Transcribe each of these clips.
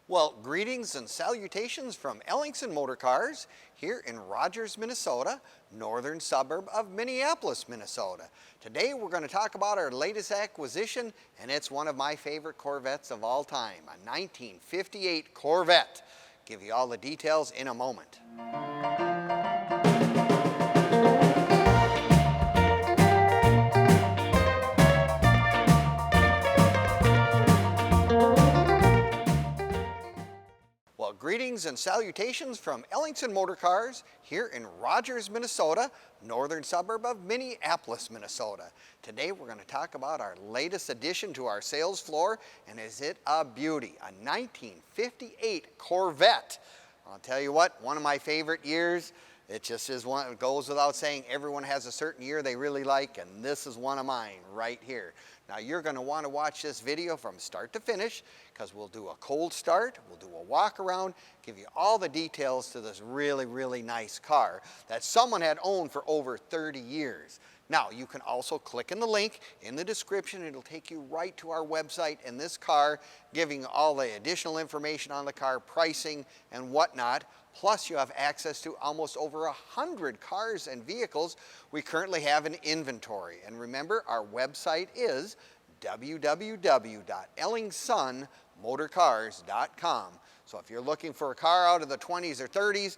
Well, greetings and salutations from Ellingson Motorcars here in Rogers, Minnesota, northern suburb of Minneapolis, Minnesota. Today we're going to talk about our latest acquisition, and it's one of my favorite Corvettes of all time, a 1958 Corvette. Give you all the details in a moment. Well, greetings and salutations from Ellingson Motorcars here in Rogers, Minnesota, northern suburb of Minneapolis, Minnesota. Today we're going to talk about our latest addition to our sales floor, and is it a beauty, a 1958 Corvette. I'll tell you what, one of my favorite years. It just is one, it goes without saying, everyone has a certain year they really like, and this is one of mine right here. Now you're going to want to watch this video from start to finish, because we'll do a cold start, we'll do a walk around, give you all the details to this really nice car that someone had owned for over 30 years. Now you can also click in the link in the description. It'll take you right to our website and this car, giving all the additional information on the car, pricing and whatnot. Plus you have access to almost over 100 cars and vehicles we currently have in inventory. And remember, our website is www.ellingsonmotorcars.com. So if you're looking for a car out of the 20s or 30s,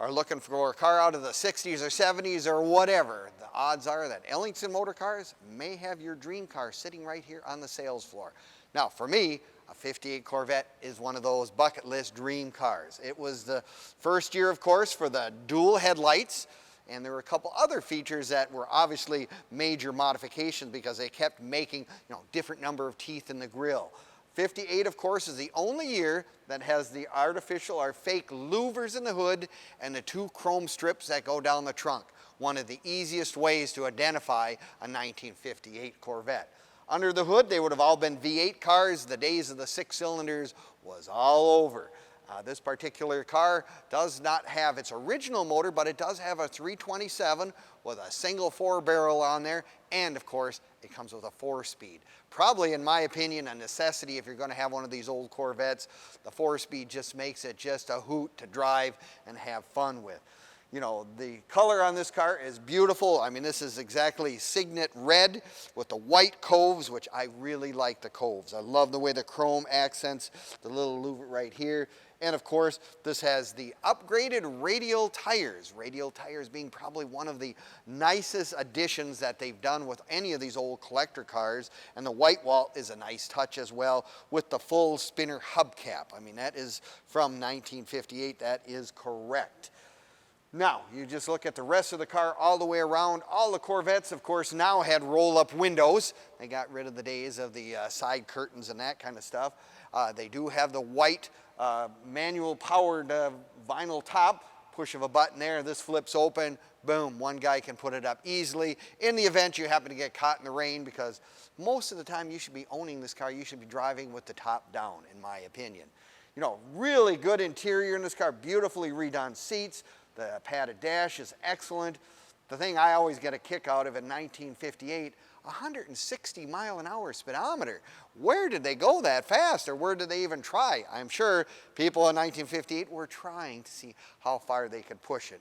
or looking for a car out of the 60s or 70s or whatever, the odds are that Ellingson Motorcars may have your dream car sitting right here on the sales floor. Now for me, a 58 Corvette is one of those bucket list dream cars. It was the first year, of course, for the dual headlights, and there were a couple other features that were obviously major modifications because they kept making, different number of teeth in the grille. 58, of course, is the only year that has the artificial or fake louvers in the hood and the two chrome strips that go down the trunk. One of the easiest ways to identify a 1958 Corvette. Under the hood, they would have all been V8 cars. The days of the 6 cylinders was all over. This particular car does not have its original motor, but it does have a 327 with a single 4-barrel on there, and of course it comes with a 4-speed. Probably, in my opinion, a necessity if you're going to have one of these old Corvettes. The 4-speed just makes it just a hoot to drive and have fun with. The color on this car is beautiful. I mean, this is exactly Signet Red with the white coves, which I really like the coves. I love the way the chrome accents the little louver right here. And of course, this has the upgraded radial tires. Radial tires being probably one of the nicest additions that they've done with any of these old collector cars. And the whitewall is a nice touch as well with the full spinner hubcap. I mean, that is from 1958. That is correct. Now, you just look at the rest of the car all the way around. All the Corvettes, of course, now had roll-up windows. They got rid of the days of the side curtains and that kind of stuff. They do have the white manual-powered vinyl top. Push of a button there, this flips open. Boom, one guy can put it up easily. In the event you happen to get caught in the rain, because most of the time you should be owning this car, you should be driving with the top down, in my opinion. Really good interior in this car, beautifully redone seats. The padded dash is excellent. The thing I always get a kick out of in 1958, 160-mile-an-hour speedometer. Where did they go that fast, or where did they even try? I'm sure people in 1958 were trying to see how far they could push it.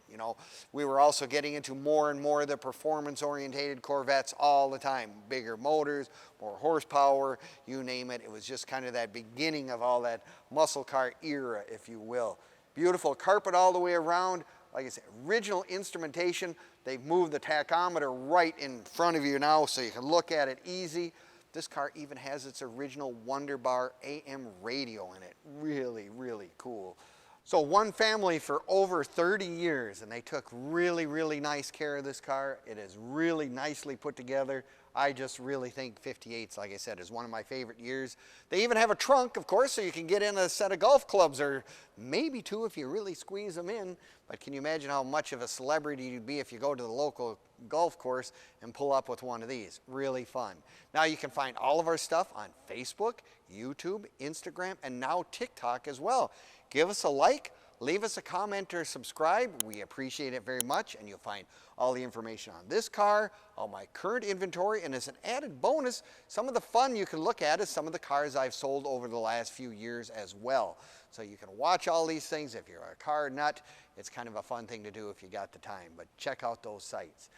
We were also getting into more and more of the performance-orientated Corvettes all the time. Bigger motors, more horsepower, you name it. It was just kind of that beginning of all that muscle car era, if you will. Beautiful carpet all the way around. Like I said, original instrumentation. They've moved the tachometer right in front of you now so you can look at it easy. This car even has its original Wonderbar AM radio in it. Really cool. So one family for over 30 years, and they took really nice care of this car. It is really nicely put together. I just really think 58's, like I said, is one of my favorite years. They even have a trunk, of course, so you can get in a set of golf clubs, or maybe 2 if you really squeeze them in. But can you imagine how much of a celebrity you'd be if you go to the local golf course and pull up with one of these? Really fun. Now you can find all of our stuff on Facebook, YouTube, Instagram, and now TikTok as well. Give us a like, leave us a comment or subscribe. We appreciate it very much, and you'll find all the information on this car, all my current inventory, and as an added bonus, some of the fun you can look at is some of the cars I've sold over the last few years as well. So you can watch all these things. If you're a car nut, it's kind of a fun thing to do if you got the time, but check out those sites.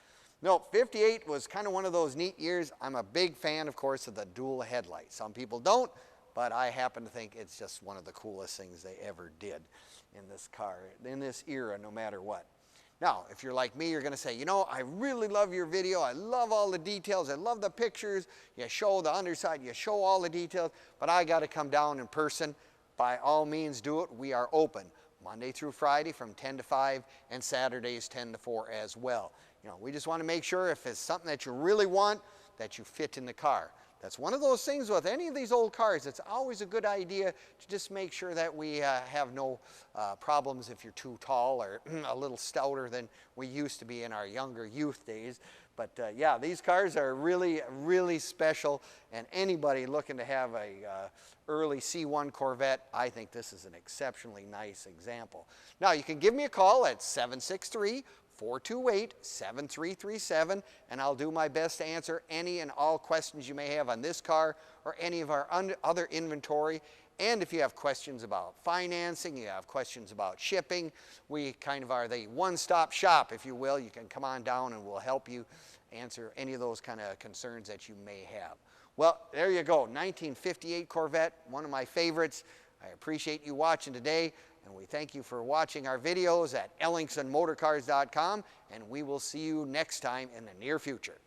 No, 58 was kind of one of those neat years. I'm a big fan, of course, of the dual headlight. Some people don't, but I happen to think it's just one of the coolest things they ever did in this car, in this era, no matter what. Now, if you're like me, you're going to say, you know, I really love your video. I love all the details. I love the pictures. You show the underside. You show all the details, but I got to come down in person. By all means, do it. We are open Monday through Friday from 10 to 5 and Saturdays 10 to 4 as well. You know, we just want to make sure if it's something that you really want, that you fit in the car. That's one of those things with any of these old cars. It's always a good idea to just make sure that we have no problems if you're too tall or a little stouter than we used to be in our younger youth days. But yeah, these cars are really, really special, and anybody looking to have a early C1 Corvette, I think this is an exceptionally nice example. Now, you can give me a call at 763-428-7337, and I'll do my best to answer any and all questions you may have on this car or any of our other inventory. And if you have questions about financing, you have questions about shipping, we kind of are the one-stop shop, if you will. You can come on down and we'll help you answer any of those kind of concerns that you may have. Well, there you go, 1958 Corvette, one of my favorites. I appreciate you watching today, and we thank you for watching our videos at ellingsonmotorcars.com, and we will see you next time in the near future.